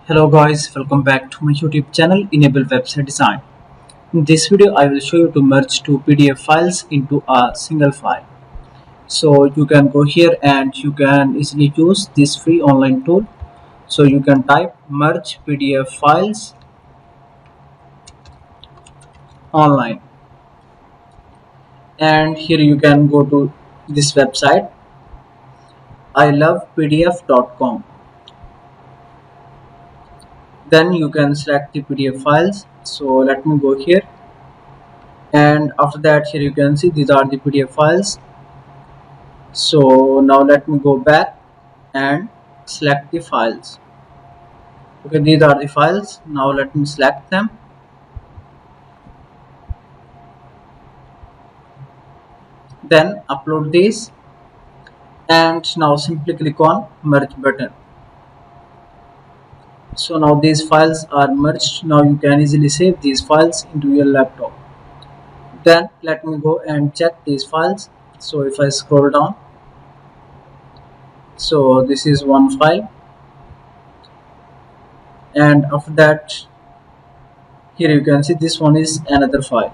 Hello guys, welcome back to my YouTube channel Enable Website Design. In this video I will show you to merge two PDF files into a single file. So you can go here and you can easily use this free online tool. So you can type merge PDF files online, and here you can go to this website ilovepdf.com. Then you can select the PDF files. So let me go here, and after that here you can see these are the PDF files. So now let me go back and select the files. Okay, these are the files. Now let me select them, then upload these, and now simply click on merge button. So now these files are merged. Now you can easily save these files into your laptop. Then let me go and check these files. So if I scroll down, so this is one file, and after that here you can see this one is another file.